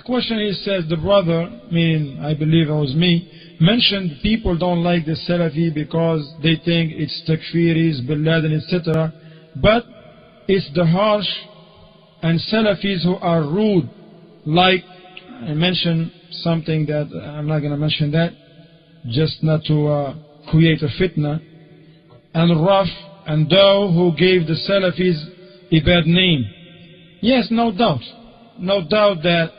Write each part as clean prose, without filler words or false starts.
question is, says the brother, meaning I believe it was me, mentioned people don't like the Salafee because they think it's takfiris, Bin Laden, etc. But it's the harsh and Salafis who are rude, like I mentioned something that I'm not going to mention that, just not to create a fitna, and rough, and those who gave the Salafis a bad name. Yes, no doubt that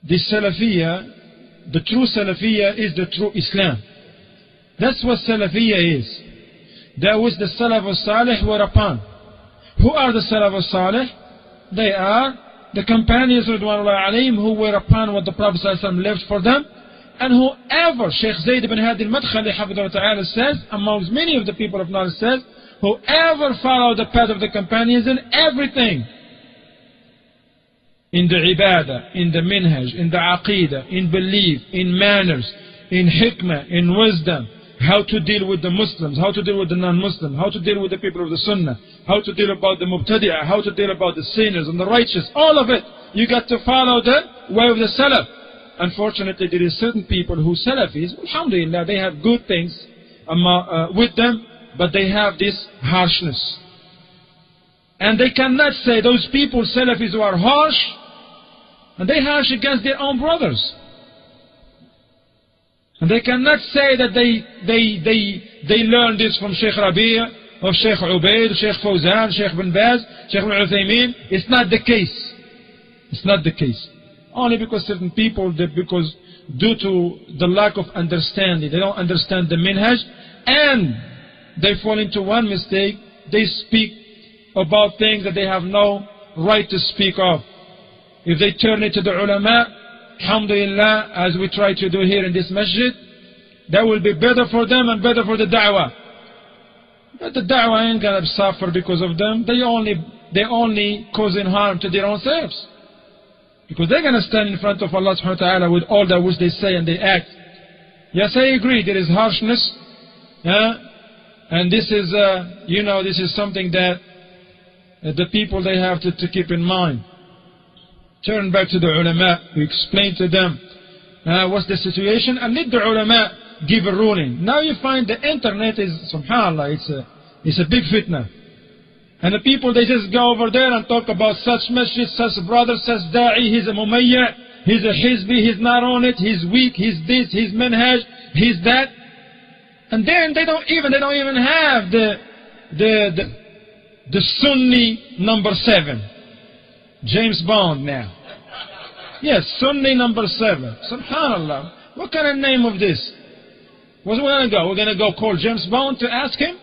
the Salafiyya, the true Salafiyya is the true Islam. That's what Salafiyya is. That was the Salaf al-Salih were upon. Who are the Salaf al-Salih? They are the companions Ridwanullahi alayhim who were upon what the Prophet ﷺ left for them. And whoever, Shaykh Zayd ibn Hadi al-Madkhali Hafidhullah Ta'ala says, amongst many of the people of knowledge says, whoever followed the path of the companions in everything, in the ibadah, in the minhaj, in the aqidah, in belief, in manners, in hikmah, in wisdom, how to deal with the Muslims, how to deal with the non-Muslims, how to deal with the people of the Sunnah, how to deal about the Mubtadi'ah, how to deal about the sinners and the righteous, all of it. You got to follow the way of the Salaf. Unfortunately, there is certain people who Salafis, alhamdulillah, they have good things with them, but they have this harshness. And they cannot say those people, Salafis, who are harsh, and they harsh against their own brothers. And they cannot say that they learned this from Shaykh Rabi' or Shaykh Ubaid, Shaykh Fawzan, Shaykh bin Baz, Shaykh bin Uthaymeen. It's not the case. It's not the case. Only because certain people, because due to the lack of understanding, they don't understand the minhaj, and they fall into one mistake, they speak about things that they have no right to speak of. If they turn it to the ulama, alhamdulillah, as we try to do here in this masjid, that will be better for them and better for the da'wah. But the da'wah ain't gonna suffer because of them. They only causing harm to their own selves. Because they're gonna stand in front of Allah subhanahu wa ta'ala with all that which they say and they act. Yes, I agree, there is harshness. And this is, this is something that the people, they have to keep in mind. Turn back to the ulama, we explain to them what's the situation, and let the ulama give a ruling. Now you find the internet is, subhanAllah, it's a big fitna. And the people, they just go over there and talk about such masjid, such brother, such da'i, he's a mumayya', he's a hizbi, he's not on it, he's weak, he's this, he's manhaj, he's that. And then they don't even have the Sunni number 7. James Bond now. Yes, Sunni number 7. Subhanallah. What kind of name of this? Where's we going to go? We're going to go call James Bond to ask him?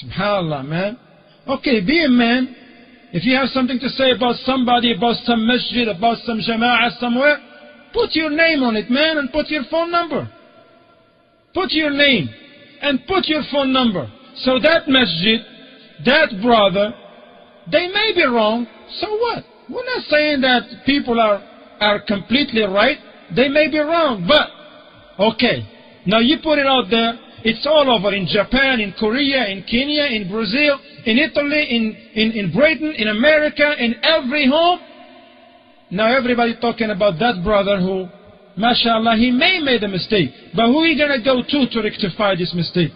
Subhanallah, man. Okay, be a man. If you have something to say about somebody, about some masjid, about some jama'ah somewhere, put your name on it, man, and put your phone number. Put your name and put your phone number. So that masjid, that brother, they may be wrong. So what? We're not saying that people are completely right. They may be wrong, but okay. Now you put it out there. It's all over, in Japan, in Korea, in Kenya, in Brazil, in Italy, in Britain, in America, in every home. Now everybody talking about that brother who, mashallah, he may made a mistake. But who are you going to go to rectify this mistake?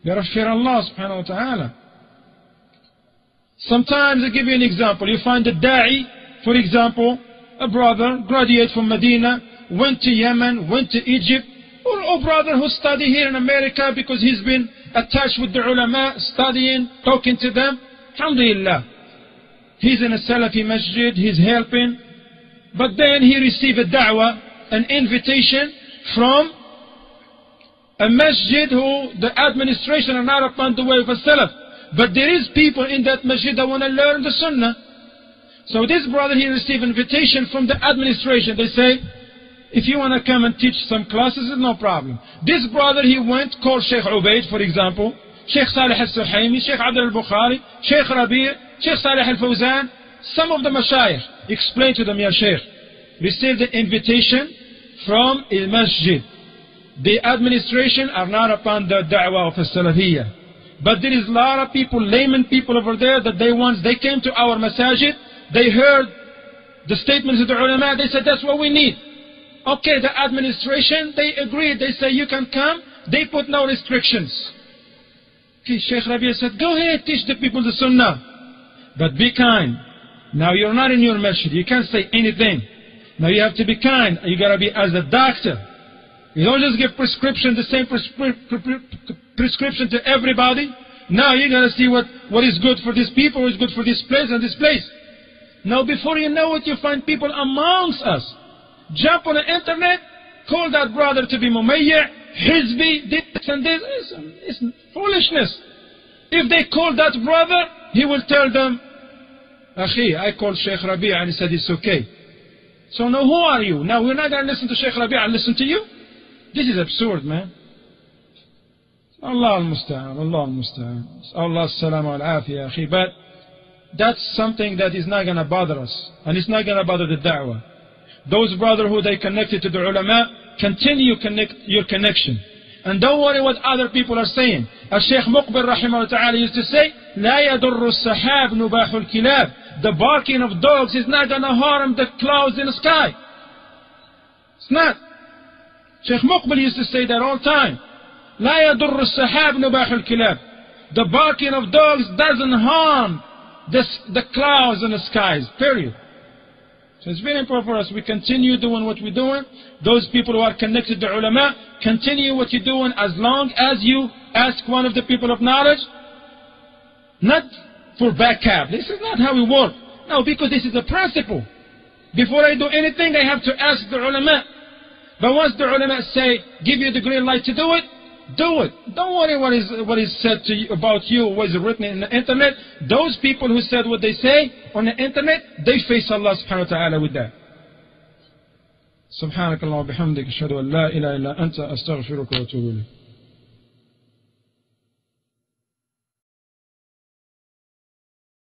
Yaghfir Allah subhanahu wa ta'ala. Sometimes I give you an example. You find a da'i, for example, a brother, graduate from Medina, went to Yemen, went to Egypt, or a brother who studied here in America because he's been attached with the ulama, studying, talking to them. Alhamdulillah. He's in a Salafi masjid, he's helping. But then he received a da'wah, an invitation from a masjid who the administration are not upon the way of a Salaf. But there is people in that masjid that want to learn the Sunnah. So this brother, he received invitation from the administration. They say, if you want to come and teach some classes, no problem. This brother, he went, called Shaykh Ubaid, for example, Shaykh Salih al-Suhaimi, Shaykh Abdul al-Bukhari, Shaykh Rabi', Shaykh Salih al-Fawzan, some of the mashayikh. Explain to them, Ya Shaykh, received the invitation from a masjid. The administration are not upon the da'wah of a Salafiyah. But there is a lot of people, layman people over there, that once they came to our masajid, they heard the statements of the ulama, they said that's what we need. Okay, the administration, they agreed, they say you can come, they put no restrictions. Okay, Sheikh Rabi' said, go ahead, teach the people the sunnah, but be kind. Now you're not in your masjid, you can't say anything. Now you have to be kind, you gotta be as a doctor. You don't just give prescription, the same prescription to everybody. Now you gotta see what is good for these people, what is good for this place and this place. Now before you know it, you find people amongst us. Jump on the internet, call that brother to be Mumayya', Hizbi, this and this. It's foolishness. If they call that brother, he will tell them, Akhi, I called Sheikh Rabi' and he said it's okay. So now who are you? Now we're not going to listen to Sheikh Rabi' and listen to you? This is absurd, man. Allah al-Musta'an, Allah al-Musta'an. Allah as-salamu al-afiyah, akhi. But that's something that is not going to bother us. And it's not going to bother the da'wah. Those brothers who they connected to the ulama, continue your connection. And don't worry what other people are saying. As Shaykh Muqbil rahimahullah ta'ala used to say, لا يضر السحاب نباح الكلاب. The barking of dogs is not going to harm the clouds in the sky. It's not. Shaykh Muqbil used to say that all the time. لا يضر السحاب نباح الكلاب. The barking of dogs doesn't harm the clouds in the skies, period. So it's very important for us. We continue doing what we're doing. Those people who are connected to ulama, continue what you're doing as long as you ask one of the people of knowledge. Not for backup. This is not how we work. No, because this is a principle. Before I do anything, I have to ask the ulama. But once the ulama say, give you the green light to do it, do it. Don't worry what is said to you, about you, what is written in the internet. Those people who said what they say on the internet, they face Allah subhanahu wa ta'ala with that. سبحانك اللهم وبحمدك أشهد أن لا إله إلا أنت أستغفرك وأتوب إليك.